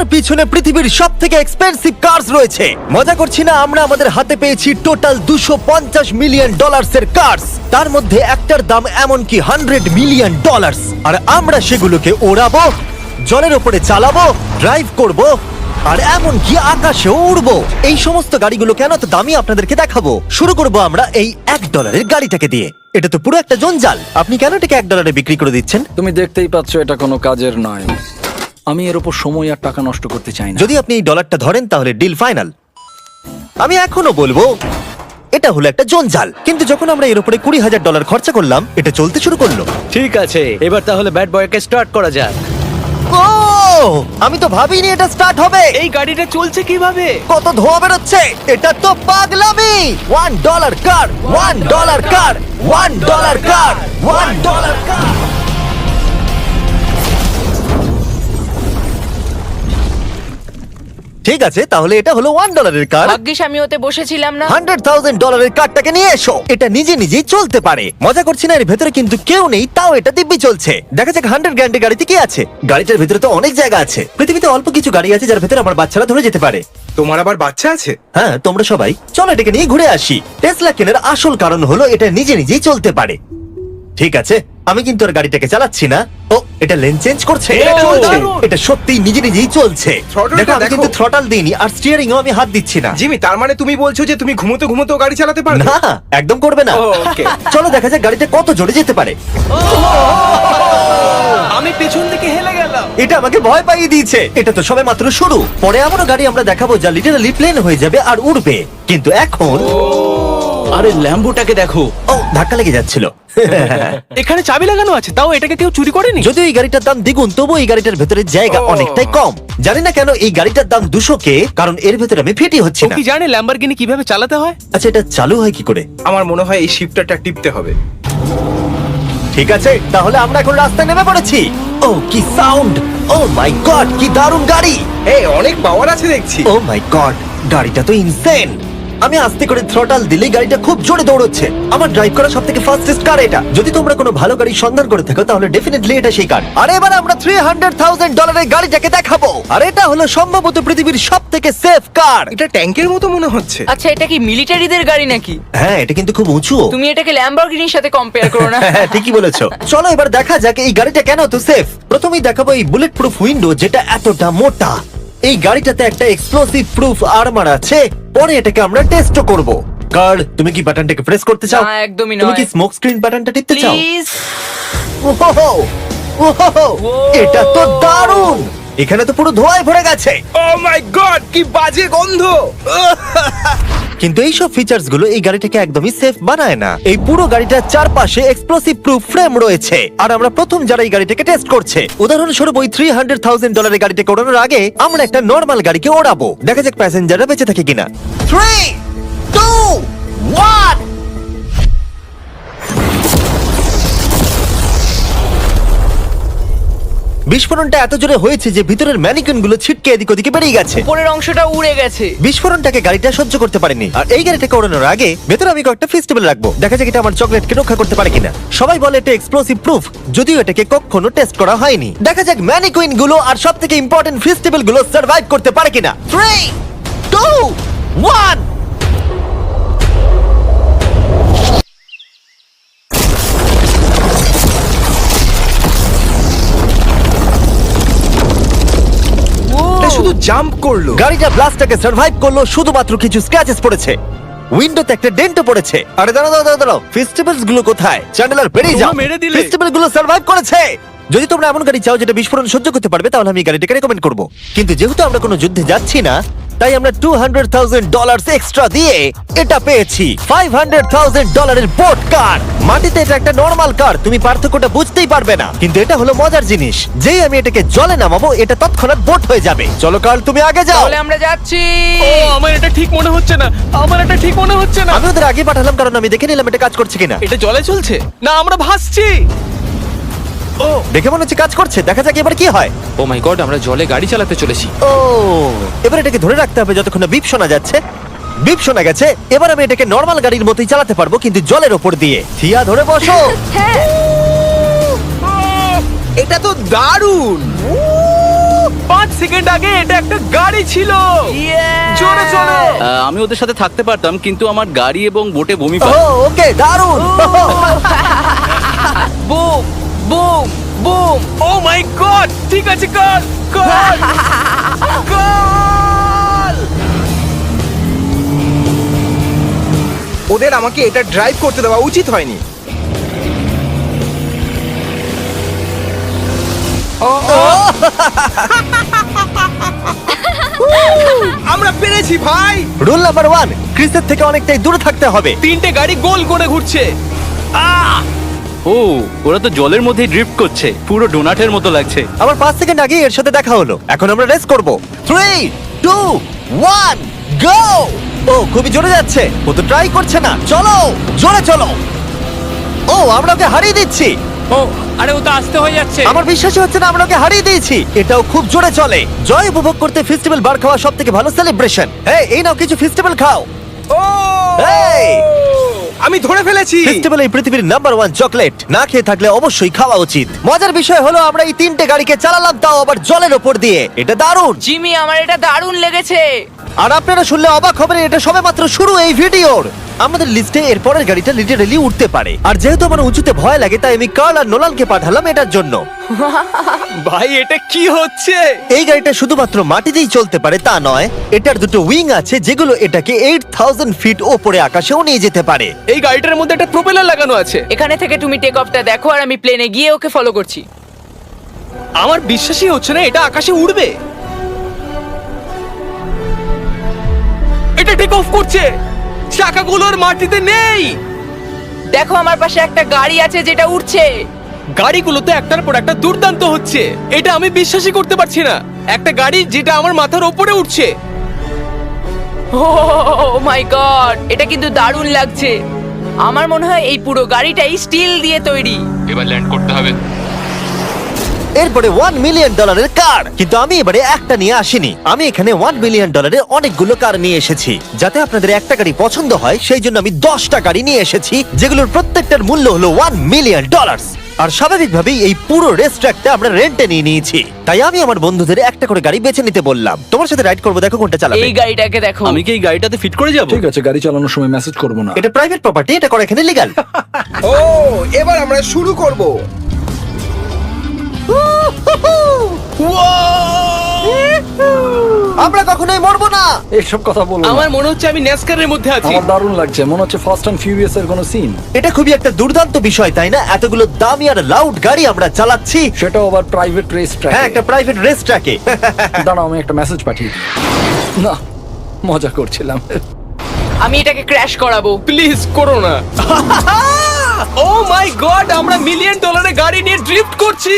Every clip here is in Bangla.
আমার পিছনে পৃথিবীর সবথেকে এক্সপেন্সিভ কার্স রয়েছে। মজা করছি না, আমরা আমাদের হাতে পেয়েছি টোটাল $250 মিলিয়ন এর কার্স। তার মধ্যে একটার দাম এমনকি $100 মিলিয়ন। আর আমরা সেগুলোকে ওড়াবো, জলের উপরে চালাবো, ড্রাইভ করব, আর এমনকি আকাশেও উড়বো। এই সমস্ত গাড়িগুলো কেন তো দামি আপনাদেরকে দেখাবো। শুরু করব আমরা এই $1 গাড়িটাকে দিয়ে। এটা তো পুরো একটা জঞ্জাল। আপনি কেন এটাকে $1 বিক্রি করে দিচ্ছেন? তুমি দেখতেই পাচ্ছ এটা কোনো কাজের নয়। আমি এর উপর সময় আর টাকা নষ্ট করতে চাই না। যদি আপনি এই ডলারটা ধরেন তাহলে ডিল ফাইনাল। আমি এখনো বলবো এটা হলো একটা জঞ্জাল, কিন্তু যখন আমরা এর উপরে $20,000 খরচা করলাম, এটা চলতে শুরু করলো। ঠিক আছে, এবার তাহলে ব্যাড বয়কে স্টার্ট করা যাক। ও, আমি তো ভাবিনি এটা স্টার্ট হবে। এই গাড়িটা চলছে কিভাবে? কত ধোঁয়া বেরোচ্ছে, এটা তো পাগলামি। $1 কার, $1 কার, $1 কার, $1 কার। ঠিক আছে, তাহলে এটা হলো $1 কার। ভাগ্যিস আমি ওতে বসেছিলাম না। $100,000 কারটাকে নিয়ে এসো। এটা নিজে নিজেই চলতে পারে। মজা করছি না, এর ভেতরে কিন্তু কেউ নেই, তাও এটা দিব্যি চলছে। দেখা যাক 100 গ্র্যান্ডের গাড়িতে কি আছে। গাড়িটার ভেতরে তো অনেক জায়গা আছে। পৃথিবীতে অল্প কিছু গাড়ি আছে যার ভেতরে আমার বাচ্চারা ধরে যেতে পারে। তোমার আবার বাচ্চা আছে? হ্যাঁ, তোমরা সবাই চলো এটাকে নিয়ে ঘুরে আসি। টেসলা কেনার আসল কারণ হলো এটা নিজে নিজেই চলতে পারে। ঠিক আছে, আমি কিন্তু আর গাড়িটাকে চালাচ্ছি না। ও, এটা লেন চেঞ্জ করছে। এটা চলছে। এটা সত্যিই নিজে নিজেই চলছে। Throttle-টা দেখো, আমি দেখো। কিন্তু থ্রটাল দিইনি, আর স্টিয়ারিংও আমি হাত দিচ্ছি না। জিমি, তার মানে তুমি বলছো যে তুমি ঘুমোতে ঘুমোতেও গাড়ি চালাতে পারবে? না, একদম করবে না। ও, okay. চলো দেখা যাক গাড়িটা কত জোরে যেতে পারে। আমি পেছন থেকে হেলে গেলাম। এটা আমাকে ভয় পাইয়ে দিয়েছে। এটা তো সবে মাত্র শুরু। পরে এমনও গাড়ি আমরা দেখাবো যা লিটারালি প্লেন হয়ে যাবে আর উড়বে। কিন্তু এখন আরে ল্যাম্বোটাকে দেখো, ও, ধাক্কা লেগে যাচ্ছিল। এখানে চাবি লাগানো আছে, তাও এটাকে কেউ চুরি করেনি। যদিও এই গাড়িটার দাম দ্বিগুণ, তবু এই গাড়িটার ভেতরে জায়গা অনেকটাই কম। জানি না কেন এই গাড়িটার দাম 200K, কারণ এর ভেতরে আমি ফিটি হচ্ছি ও না। কি জানে ল্যাম্বরগিনি কিভাবে চালাতে হয়? আচ্ছা, এটা চালু হয় কি করে? আমার মনে হয় এই শিফটারটা টিপতে হবে। ঠিক আছে, তাহলে আমরা এখন রাস্তায় নেমে পড়েছি। ও, কি সাউন্ড! ও মাই গড, কি দারুণ গাড়ি! এই অনেক পাওয়ার আছে দেখছি। ও মাই গড, গাড়িটা তো ইনসেন। আমি আস্তে করে থ্রটাল দিলেই গাড়িটা খুব জোরে দৌড়চ্ছে। আমার ড্রাইভ করা সবথেকে ফাস্টেস্ট কার এটা। যদি তোমরা কোনো ভালো গাড়ির সন্ধান করে থাকো তাহলে ডেফিনেটলি এটা সেই কার। আর এবার আমরা $300,000 এর গাড়িটাকে দেখাবো। আর এটা হলো সম্ভবত পৃথিবীর সবথেকে সেফ কার। এটা ট্যাঙ্কের মতো মনে হচ্ছে। আচ্ছা, এটা কি মিলিটারিদের গাড়ি নাকি? হ্যাঁ, এটা কিন্তু খুব উঁচু। তুমি এটাকে ল্যাম্বরগিনির সাথে কম্পেয়ার করো না। হ্যাঁ, ঠিকই বলেছো। চলো এবার দেখা যাক এই গাড়িটা কেন তো সেফ। প্রথমেই দেখাবো এই বুলেট প্রুফ উইন্ডো, যেটা এতটা মোটা। এই গাড়িটাতে একটা এক্সপ্লোসিভ প্রুফ আর্মার আছে। পরে এটাকে আমরা টেস্ট করব। কার, তুমি কি বাটনটাকে প্রেস করতে চাও? না, একদমই তুমি নয়। কি স্মোক স্ক্রিন বাটনটা টিপতে চাও? প্লিজ। ওহো, ওহো, এটা তো দারুণ। এখানে তো পুরো ধোঁয়ায় ভরে গেছে। ও মাই গড, কি বাজে গন্ধ! কিন্তু এইসব ফিচার্স গুলো এই গাড়িটাকে একদমই সেফ বানায় না। এই পুরো গাড়িটার চারপাশে এক্সপ্লোসিভ প্রুফ ফ্রেম রয়েছে। আর আমরা প্রথম যারা এই গাড়িটাকে টেস্ট করছে, উদাহরণস্বরূপ ওই $300,000 গাড়িটাকে ওড়ানোর আগে আমরা একটা নর্মাল গাড়িকে ওড়াবো। দেখা যাক প্যাসেঞ্জাররা বেঁচে থাকে কিনা। 3, 2, 1। বিস্ফোরণটা এত জোরে হয়েছে যে ভিতরের ম্যানিকুইন গুলো ছিটকে এদিক ওদিকে বেরিয়ে গেছে। উপরের অংশটা উড়ে গেছে। বিস্ফোরণটাকে গাড়িটা সহ্য করতে পারেনি। আর এই গাড়িটাকে ওড়ানোর আগে ভেতরে আমি কয়েকটা ফেস্টিভ্যাল রাখবো। দেখা যাক এটা আমার চকলেটকে রক্ষা করতে পারে কিনা। সবাই বলে এটা এক্সপ্লোসিভ প্রুফ, যদিও এটাকে কখনো টেস্ট করা হয়নি। দেখা যাক ম্যানিকুইন গুলো আর সবথেকে ইম্পর্টেন্ট ফেস্টিভ্যাল গুলো সার্ভাইভ করতে পারে কিনা। 3, 2, 1। এটা শুধু জাম্প করলো। গাড়িটা ব্লাস্টটাকে সার্ভাইভ করলো, শুধুমাত্র কিছু স্ক্র্যাচেস পড়েছে। উইন্ডোতে একটা ডেন্টও পড়েছে। আরে দাঁড়াও, ফেস্টিভ্যালস গুলো কোথায়? চ্যান্ডেলার বেরিয়ে যাও। তোমরা মেরে দিলে। ফেস্টিভ্যাল গুলো সার্ভাইভ করেছে। যদি তোমরা এমন গাড়ি চাও যেটা বিস্ফোরণ সহ্য করতে পারবে, তাহলে আমি এই গাড়িটাকে রেকমেন্ড করব। কিন্তু যেহেতু আমরা কোনো যুদ্ধে যাচ্ছি না, তাই আমরা $200,000 এক্সট্রা দিয়ে এটা পেয়েছি। $500,000 এর বোট কার। মাটিতে এটা একটা নরমাল কার, তুমি পার্থক্যটা বুঝতেই পারবে না। কিন্তু এটা হলো মজার জিনিস, যেই আমি এটাকে জলে নামাবো এটা তৎক্ষণাৎ বোট হয়ে যাবে। চলো কার, তুমি আগে যাও। তাহলে আমরা যাচ্ছি। ও, আমার এটা ঠিক মনে হচ্ছে না, আমার এটা ঠিক মনে হচ্ছে না। আমি ওদের আগে পাঠালাম কারণ আমি দেখে নিলাম এটা কাজ করছে কিনা। এটা জলে চলছে না, আমরা ভাসছি। ও, দেখে মনে হচ্ছে কাজ করছে। দেখা যাক এবার কি হয়। ও মাই গড, আমরা জলে গাড়ি চালাতে চলেছি। ও, এবার এটাকে ধরে রাখতে হবে যতক্ষণ না বিপ শোনা যাচ্ছে। বিপ শোনা গেছে। এবার আমি এটাকে নরমাল গাড়ির মতোই চালাতে পারবো, কিন্তু জলের ওপর দিয়ে। থিয়া, ধরে বসো। হ্যাঁ। এটা তো দারুণ। 5 সেকেন্ড আগে এটা একটা গাড়ি ছিল। জোরে চলো। আমি ওদের সাথে থাকতে পারতাম কিন্তু আমার গাড়ি এবং বোটে বমি ও পায়। ওকে দারুণ বুম বুম বুম। ও মাই গড, ঠিক আছে, কর কর কর। ওদের আমাকে এটা ড্রাইভ করতে দেওয়া উচিত হয়নি। আমরা পেরেছি ভাই। রুল নাম্বার 1, ক্রিসের থেকে অনেকটাই দূরে থাকতে হবে। 3টে গাড়ি গোল করে ঘুরছে। ও ওরা তো জলের মধ্যেই ড্রিফট করছে, পুরো ডোনাটের মতো লাগছে। আমার 5 সেকেন্ড আগে এর সাথে দেখা হলো। এখন আমরা রেস করব। 3 2 1 গো। ও খুবই জোরে যাচ্ছে। ও তো ট্রাই করছে না। চলো জোরে চলো। ও আমরা ওকে হারিয়ে দিচ্ছি। ও আরে ও তো আসতে হয়ে যাচ্ছে। আমার বিশ্বাসই হচ্ছে না আমরা ওকে হারিয়ে দিয়েছি। এটাও খুব জোরে চলে। জয় উপভোগ করতে ফেস্টিভ্যাল বার খাওয়া সব থেকে ভালো সেলিব্রেশন। এই নাও কিছু ফেস্টিভ্যাল খাও। ও এই! আমি ধরে ফেলেছি। ফেস্টিভ্যাল এই পৃথিবীর নাম্বার 1 চকলেট। না খেয়ে থাকলে অবশ্যই খাওয়া উচিত। মজার বিষয় হলো আমরা এই 3টে গাড়িকে চালালাম, তাও আবার জলের ওপর দিয়ে। এটা দারুণ। জিমি, আমার এটা দারুণ লেগেছে। আর আপনারা শুনলে অবাক হবেন, এটা সবেমাত্র শুরু এই ভিডিওর। আমাদের লিস্টে এর পরের গাড়িটা লিটারালি উঠতে পারে। আর যেহেতু আমার উঁচুতে ভয় লাগে, তাই আমি কার্ল আর নোলানকে পাঠালাম এটার জন্য। ভাই এটা কি হচ্ছে? এই গাড়িটা শুধুমাত্র মাটিতেই চলতে পারে তা নয়, এটার দুটো উইং আছে যেগুলো এটাকে 8000 ফিট ওপরে আকাশেও নিয়ে যেতে পারে। এই গাড়িটার মধ্যে একটা প্রপেলার লাগানো আছে। এখানে থেকে তুমি টেক অফটা দেখো আর আমি প্লেনে গিয়ে ওকে ফলো করছি। আমার বিশ্বাসই হচ্ছে না এটা আকাশে উড়বে। এটা টেক অফ করছে, চাকাগুলোর মাটিতে নেই। দেখো আমার পাশে একটা গাড়ি আছে যেটা উড়ছে। গাড়িগুলোতে একটার পর একটা দুর্দান্ত হচ্ছে। এটা আমি বিশ্বাসই করতে পারছি না, একটা গাড়ি যেটা আমার মাথার ওপরে উঠছে। ও মাই গড, এটা কিন্তু দারুণ লাগছে। আমার মনে হয় এই পুরো গাড়িটাই স্টিল দিয়ে তৈরি। এবার ল্যান্ড করতে হবে। এরপরে $1 মিলিয়ন কার। কিন্তু আমি এবারে একটা নিয়ে আসিনি। আমি এখানে $1 মিলিয়ন অনেকগুলো কার নিয়ে এসেছি। যাতে আপনাদের একটা গাড়ি পছন্দ হয় সেই জন্য আমি 10টা গাড়ি নিয়ে এসেছি, যেগুলোর প্রত্যেকটার মূল্য হলো $1 মিলিয়ন। আর স্বাভাবিকভাবেই এই পুরো রেস ট্র্যাকটা আমরা রেন্টে নিয়ে নিয়েছি। তাই আমি আমার বন্ধুদের একটা করে গাড়ি বেছে নিতে বললাম। তোমার সাথে রাইড করবো, দেখো কোনটা চালাবে। এই গাড়িটাকে দেখো। আমি কি এই গাড়িটাতে ফিট করে যাব? ঠিক আছে, গাড়ি চালানোর সময় মেসেজ করবো না। এটা প্রাইভেট প্রপার্টি, এটা করা এখানে লিগ্যাল। ও এবার আমরা শুরু করব। আমরা কখনোই মরবো না। এইসব কথা বলবো না। আমার মনে হচ্ছে আমি ন্যাসকারের মধ্যে আছি। আমার দারুণ লাগছে, মনে হচ্ছে ফাস্ট অ্যান্ড ফিউরিয়াস এর কোনো সিন। এটা খুবই একটা দুর্দান্ত বিষয়, তাই না? এতগুলো দামি আর লাউড গাড়ি আমরা চালাচ্ছি। সেটাও আবার প্রাইভেট রেস ট্র্যাক। হ্যাঁ, একটা প্রাইভেট রেস ট্র্যাকে। দাঁড়াও, আমি একটা মেসেজ পাঠিয়ে দিই। না, মজা করছিলাম। আমি এটাকে ক্র্যাশ করাবো। প্লিজ করো না। ও মাই গড, আমরা $1 মিলিয়ন গাড়ি নিয়ে ড্রিফট করছি।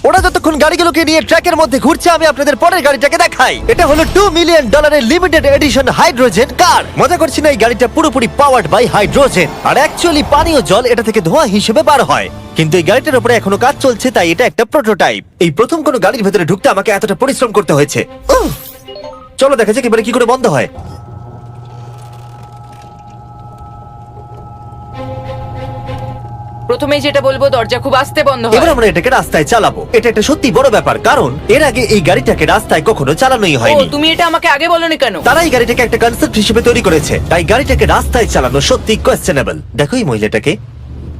ওরা যতক্ষণ গাড়িগুলোকে নিয়ে ট্র্যাকের মধ্যে ঘুরছে, আমি আপনাদের পরের গাড়িটাকে দেখাই। এটা হলো $2 million limited edition hydrogen car. মজা করছি না, এই গাড়িটা পুরোপুরি পাওয়ার্ড বাই হাইড্রোজেন। আর অ্যাকচুয়ালি পানীয় জল এটা থেকে ধোঁয়া হিসেবে বার হয়। কিন্তু এই গাড়িটার উপরে এখনো কাজ চলছে, তাই এটা একটা প্রোটোটাইপ। এই প্রথম কোনো গাড়ির ভেতরে ঢুকতে আমাকে এতটা পরিশ্রম করতে হয়েছে। চলো দেখা যাক এবারে কি করে বন্ধ হয়। প্রথমেই যেটা বলবো, দরজা খুব আস্তে বন্ধ এবার হয়। আমরা এটাকে রাস্তায় চালাবো। এটা একটা সত্যি বড় ব্যাপার, কারণ এর আগে এই গাড়িটাকে রাস্তায় কখনো চালানোই ও, হয়নি। তুমি এটা আমাকে আগে বলনি কেন? তারা এই গাড়িটাকে একটা কনসেপ্ট হিসেবে তৈরি করেছে, তাই গাড়িটাকে রাস্তায় চালানো সত্যি কোয়েশ্চেনেবল। দেখো এই মহিলাটাকে,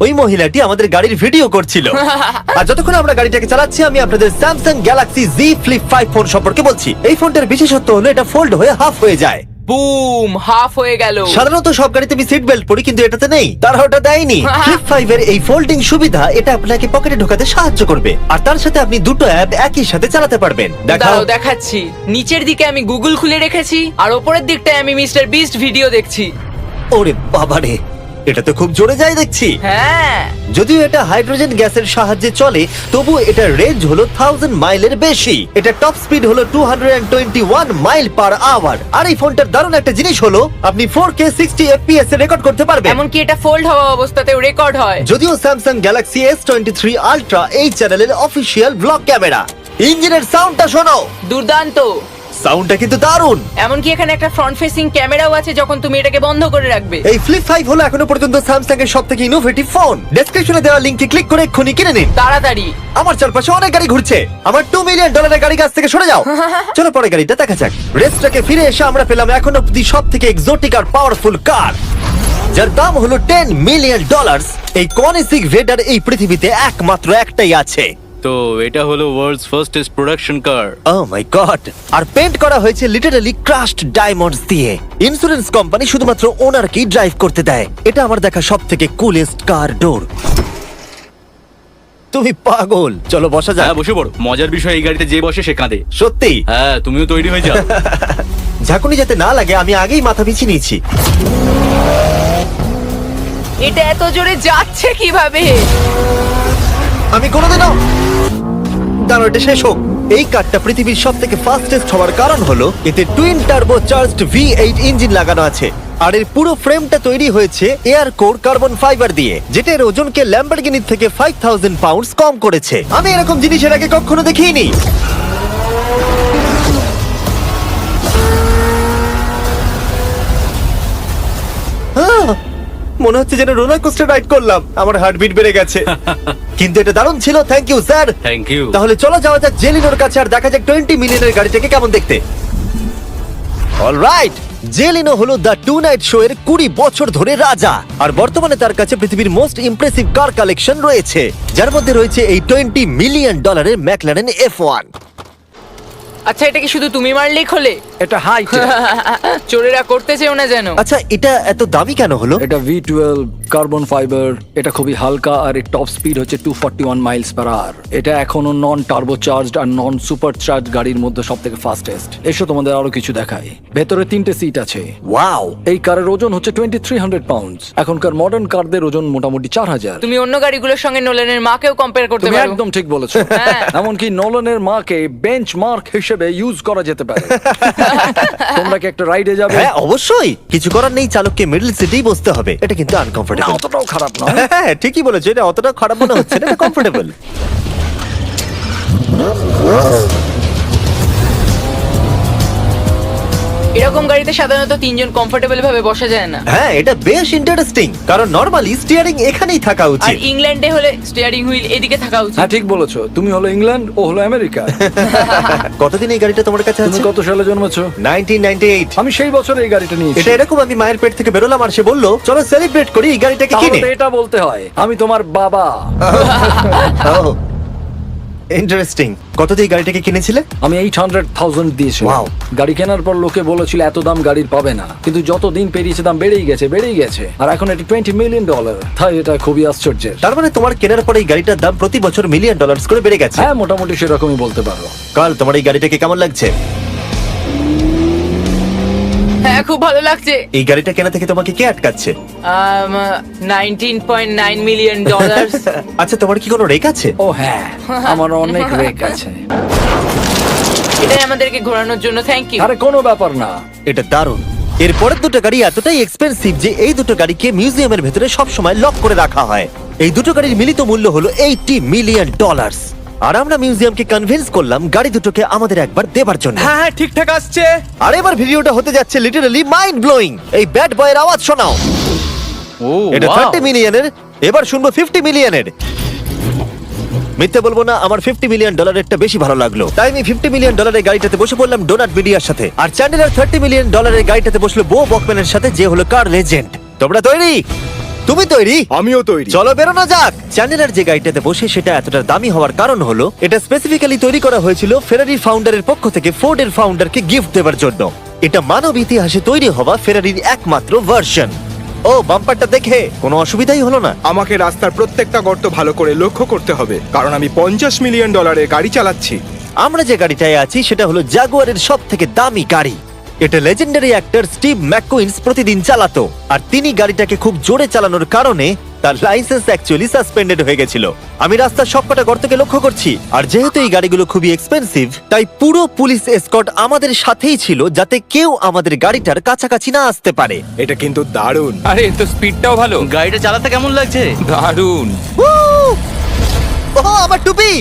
ওই মহিলাটি আমাদের গাড়ির ভিডিও করছিল। আর যতক্ষণ আমরা গাড়িটাকে চালাচ্ছি, আমি আপনাদের Samsung Galaxy Z Flip 5 phone সম্পর্কে বলছি। এই ফোনটার বিশেষত্ব হলো এটা ফোল্ড হয়ে হাফ হয়ে যায়। বুম, হাফ হয়ে গেল। সাধারণত সব গাড়িতে আমি সিট বেল্ট পরি, কিন্তু এটাতে নেই। তারা ওটা দেয়নি। ফ্লিপ 5 এর এই ফোল্ডিং সুবিধা, এটা আপনাকে পকেটে ঢোকাতে সাহায্য করবে। আর তার সাথে আপনি দুটো অ্যাপ একই সাথে চালাতে পারবেন। দেখাও। দাঁড়াও দেখাচ্ছি। নিচের দিকে আমি গুগল খুলে রেখেছি, আর ওপরের দিকটায় আমি মিস্টার বিস্ট ভিডিও দেখছি। ওরে বাবারে, এটা তো খুব জোরে যায় দেখছি। হ্যাঁ, যদিও এটা হাইড্রোজেন গ্যাসের সাহায্যে চলে, তবু এটার রেঞ্জ হলো 1000 মাইলের বেশি। এটা টপ স্পিড হলো 221 মাইল পার আওয়ার। আর এই ফোনটার দারুণ একটা জিনিস হলো, আপনি 4K 60 FPS এ রেকর্ড করতে পারবেন। এমনকি এটা ফোল্ড হওয়া অবস্থাতেও রেকর্ড হয়। যদিও স্যামসাং গ্যালাক্সি S23 আলট্রা এই চ্যানেলের অফিসিয়াল ব্লগ ক্যামেরা। ইঞ্জিনের সাউন্ডটা শোনো। দুর্দান্ত। সাউন্ডটা কিন্তু দারুণ। এমনকি এখানে একটা ফ্রন্ট ফেসিং ক্যামেরাও আছে যখন তুমি এটাকে বন্ধ করে রাখবে। এই ফ্লিপ 5 হলো এখনো পর্যন্ত স্যামসাং এর সবথেকে ইনোভেটিভ ফোন। ডেসক্রিপশনে দেওয়া লিংকে ক্লিক করে এক্ষুনি কিনে নিন। তাড়াতাড়ি। আমার চারপাশে অনেক গাড়ি ঘুরছে। আমার $2 মিলিয়ন গাড়ি কাছ থেকে সরে যাও। চলো পরে গাড়িটা দেখা যাক। রেসটাকে ফিরে এসে আমরা পেলাম এখন অব্দি সবথেকে এক্সোটিক আর পাওয়ারফুল কার, যার দাম হলো $10 মিলিয়ন। এই কনিসিক ভেডার এই পৃথিবীতে একমাত্র একটাই আছে। তো এটা হলো ওয়ার্ল্ডস ফার্স্টেস্ট প্রোডাকশন কার। ও মাই গড! আর পেন্ট করা হয়েছে লিটারালি ক্রাশড ডায়মন্ডস দিয়ে। ইন্স্যুরেন্স কোম্পানি শুধুমাত্র ওনারকেই ড্রাইভ করতে দেয়। এটা আমার দেখা সবথেকে কুলেস্ট কার ডোর। তুমি পাগল। চলো বসা যাক। হ্যাঁ বসে পড়ো। মজার বিষয় এই গাড়িতে যে বসে সে কাঁদে। সত্যি? হ্যাঁ তুমিও তৈরি হয়ে যাও। ঝাঁকুনি যাতে না লাগে আমি আগেই মাথা পিছিয়ে নিয়েছি। এটা এত জোরে যাচ্ছে কিভাবে? আমি কোনোদিনও দাঁড়ো, এটা শেষ হোক। এই কারটা পৃথিবীর সব থেকে ফাস্টেস্ট হওয়ার কারণ হলো এতে twin turbo charged V8 engine লাগানো আছে। আর এর পুরো ফ্রেমটা তৈরি হয়েছে এয়ার কোর কার্বন ফাইবার দিয়ে, যেটা এর ওজনকে ল্যাম্বরগিনির থেকে 5000 পাউন্ডস কম করেছে। আমি এরকম জিনিস এর আগে কখনো দেখিনি। মনে হচ্ছে যেন রোলার কোস্টার রাইড করলাম। আমার হার্টবিট বেড়ে গেছে। কিন্তু এটা দারুণ ছিল। Thank you sir. Thank you. তাহলে চলো যাওয়া যাক জেলিনোর কাছে আর দেখা যাক 20 মিলিয়নের গাড়িটাকে কেমন দেখতে। অলরাইট, জেলিনো হলো দ্য টু নাইট শো এর 20 বছর ধরে রাজা। আর বর্তমানে তার কাছে পৃথিবীর মোস্ট ইমপ্রেসিভ কার কালেকশন রয়েছে, যার মধ্যে রয়েছে এই $20 মিলিয়ন ম্যাকলারেন F1। আচ্ছা, এটা কি শুধু তুমি মারলেই খোলে? এটা হাই। চোরেরা করতে চেও না যেন। আচ্ছা, এটা এত দামি কেন হলো? এটা V12 কার্বন ফাইবার। এটা খুবই হালকা আর এর টপ স্পিড হচ্ছে 241 মাইলস পার আওয়ার। এটা এখনো নন টার্বো চার্জড আর নন সুপার চার্জ গাড়ির মধ্যে সবথেকে ফাস্টেস্ট। এসো তোমাদের আরো কিছু দেখাই। ভেতরে 3টে সিট আছে। ওয়াও! এই কারের ওজন হচ্ছে 2300 পাউন্ডস। এখনকার মডার্ন কারদের ওজন মোটামুটি 4000। তুমি অন্য গাড়িগুলোর সঙ্গে নোলানের মাকেও কম্পেয়ার করতে তুমি পারো। একদম ঠিক বলেছো। হ্যাঁ। এমনকি নোলানের মাকে বেঞ্চমার্ক হিসেবে ইউজ করা যেতে পারে। তোমরা কি একটা রাইডে যাবে? হ্যাঁ অবশ্যই। কিছু করার নেই, চালককে মিডল সিটেই বসতে হবে। এটা কিন্তু না, আনকমফোর্টেবল। অতটাও খারাপ নয়। হ্যাঁ ঠিকই বলেছো, এটা অতটা খারাপ মনে হচ্ছে না, এটা কমফোর্টেবল। এরকম গাড়িতে সাধারণত 3 জন কমফোর্টেবল ভাবে বসা যায় না। হ্যাঁ এটা বেশ ইন্টারেস্টিং, কারণ নরমালি স্টিয়ারিং এখানেই থাকা আর উচিত। ইংল্যান্ডে হলে স্টিয়ারিং হুইল এদিকে থাকা উচিত। হ্যাঁ ঠিক বলেছো। তুমি হলো ইংল্যান্ড, ও হলো আমেরিকা। কতদিন এই গাড়িটা তোমার কাছে তুমি আছে? কত সালে জন্মেছো? 1998। আমি সেই বছর এই গাড়িটা নিয়েছি। এটা এরকম, আমি মায়ের পেট থেকে বেরোলাম আর সে বললো চলো সেলিব্রেট করি এই গাড়িটাকে তাহলে কিনে। তো এটা বলতে হয় আমি তোমার বাবা। ইন্টারেস্টিং। কত দিয়ে এই গাড়িটাকে কিনেছিলে? আমি 800,000 দিয়েছিলাম। Wow. গাড়ি কেনার পর লোকে বলেছিল এত দাম গাড়ির পাবে না, কিন্তু যত দিন পেরিয়েছে দাম বেড়েই গেছে। আর এখন এটা $20 মিলিয়ন। তাই এটা খুবই আশ্চর্যের। তার মানে তোমার কেনার পরে এই গাড়িটার দাম প্রতি বছর $1 মিলিয়ন করে বেড়ে গেছে। হ্যাঁ মোটামুটি সেরকমই বলতে পারো। কাল তোমার এই গাড়িটাকে কেমন লাগছে? হ্যাঁ খুব ভালো লাগছে। এই গাড়িটা কেনা থেকে তোমাকে কে আটকাচ্ছে? $19.9 মিলিয়ন। আচ্ছা তোমার কি কোনো রেক আছে? ও হ্যাঁ, আমার অনেক রেক আছে। এটাই আমাদেরকে ঘোরানোর জন্য থ্যাংক ইউ। আরে কোনো ব্যাপার না। এটা দারুণ। এর পরের দুটো গাড়ি এতটাই এক্সপেন্সিভ যে এই দুটো গাড়িকে মিউজিয়ামের ভেতরে সব সময় লক করে রাখা হয়। এই দুটো গাড়ির মিলিত মূল্য হলো $80 মিলিয়ন। আর আমরা মিউজিয়ামকে কনভিন্স করলাম গাড়ি দুটোকে আমাদের একবার দেবার জন্য। হ্যাঁ হ্যাঁ ঠিকঠাক আসছে। আর এবার ভিডিওটা হতে যাচ্ছে লিটারালি মাইন্ড ব্লোয়িং। এই ব্যাড বয়ের আওয়াজ শোনাও। ও এটা wow! 30 মিলিয়নের, এবার শুনবো 50 মিলিয়নের। মিথ্যে বলবো না, আমার $50 মিলিয়ন বেশি ভালো লাগলো। তাই আমি $50 মিলিয়ন গাড়িটাতে বসে পড়লাম ডোনাট মিডিয়ার সাথে। আর চ্যান্ডেলার $30 মিলিয়ন গাড়িটাতে বসলো বো বকম্যানের সাথে, যে হলো কার লেজেন্ড। তোমরা তৈরি? তুমি তৈরি? আমিও তৈরি। চলো বেরোনো যাক। চ্যান্ডেলার যে গাড়িটাতে বসে সেটা এতটা দামি হওয়ার কারণ হলো এটা স্পেসিফিক্যালি তৈরি করা হয়েছিল ফেরারি ফাউন্ডারের পক্ষ থেকে ফোর্ডের ফাউন্ডারকে গিফট দেওয়ার জন্য। এটা মানব ইতিহাসে তৈরি হওয়া ফেরারির একমাত্র ভার্সন। ও বাম্পারটা দেখে কোনো অসুবিধাই হলো না। আমাকে রাস্তার প্রত্যেকটা গর্ত ভালো করে লক্ষ্য করতে হবে, কারণ আমি $50 মিলিয়ন গাড়ি চালাচ্ছি। আমরা যে গাড়িটায় আছি সেটা হলো জাগুয়ারের সব থেকে দামি গাড়ি। এটা লেজেন্ডারি অ্যাক্টর স্টিভ ম্যাককুইন্স প্রতিদিন চালাতো। আর তিনি গাড়িটাকে খুব জোরে চালানোর কারণে তার লাইসেন্স অ্যাকচুয়ালি সাসপেন্ডেড হয়ে গেছিল। আমি রাস্তার সবকটা গর্তকে লক্ষ্য করছি। আর যেহেতু এই গাড়িগুলো খুবই এক্সপেন্সিভ, তাই পুরো পুলিশ এসকর্ট আমাদের সাথেই ছিল, যাতে কেউ আমাদের গাড়িটার কাছাকাছি না আসতে পারে। এটা কিন্তু দারুণ। আরে এর তো স্পিডটাও ভালো। গাড়িটা চালাতে কেমন লাগছে? দারুণ। ও আমার টুপি!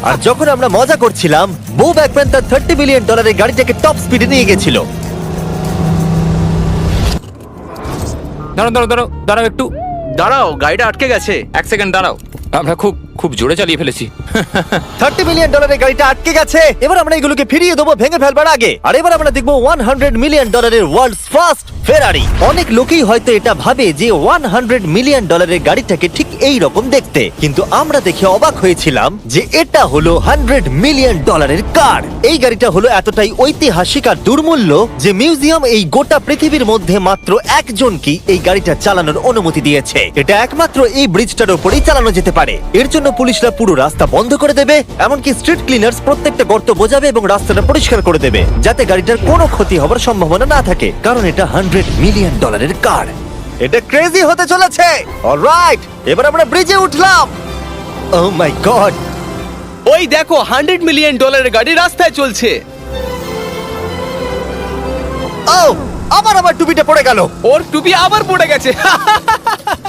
আর যখন আমরা মজা করছিলাম, বো ব্যাকম্যান তার $30 মিলিয়ন গাড়িটাকে টপ স্পিডে নিয়ে গেছিল। দাঁড়াও একটু। দাঁড়াও, গাড়িটা আটকে গেছে। এক সেকেন্ড দাঁড়াও, আমরা খুব জোরে চালিয়ে ফেলেছি। $30 মিলিয়ন গাড়িটা আটকে গেছে। এবার আমরা এগুলোকে ফিরিয়ে দেবো ভেঙে ফেলবার আগে। আর এবার আমরা দেখবো $100 মিলিয়ন ওয়ার্ল্ডস ফার্স্ট ফেরারি। অনেক লোকেই হয়তো এটা ভাবে যে $100 মিলিয়ন গাড়িটাকে ঠিক এই রকম দেখতে, কিন্তু আমরা দেখে অবাক হয়েছিলাম যে এটা হলো $100 মিলিয়ন কার। এই গাড়িটা হলো এতটাই ঐতিহাসিক আর দুর্মূল্য যে মিউজিয়াম এই গোটা পৃথিবীর মধ্যে মাত্র একজনকেই এই গাড়িটা চালানোর অনুমতি দিয়েছে। এটা একমাত্র এই ব্রিজটার উপরেই চালানো যেতে পারে। এর জন্য পুলিশরা পুরো রাস্তা বন্ধ করে দেবে, এমনকি স্ট্রিট ক্লিনার্স প্রত্যেকটা গর্ত বোঝাবে এবং রাস্তাটা পরিষ্কার করে দেবে, যাতে গাড়িটার কোনো ক্ষতি হবার সম্ভাবনা না থাকে, কারণ এটা $100 মিলিয়ন কার। এটা ক্রেজি হতে চলেছে। অলরাইট, এবার আমরা ব্রিজে উঠলাম। ও মাই গড, ওই দেখো, $100 মিলিয়ন গাড়ি রাস্তায় চলছে। ও আমার টুপিটা পড়ে গেল। ওর টুপি আবার পড়ে গেছে।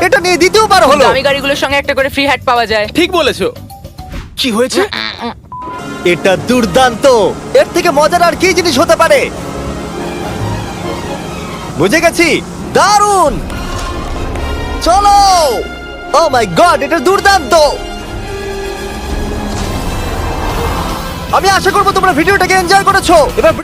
এটা নিয়ে দ্বিতীয়বার হলো। দামি গাড়িগুলোর সঙ্গে একটা করে ফ্রি হ্যাট পাওয়া যায়। ঠিক বলেছো। কি হয়েছে? এটা দুর্দান্ত। এর থেকে মজার আর কি জিনিস হতে পারে? বুঝে গেছি, দারুণ। চলো। ও মাই গড, এটা দুর্দান্ত। আমি আশা করবো তোমরা ভিডিওটাকে এনজয় করেছো। এবার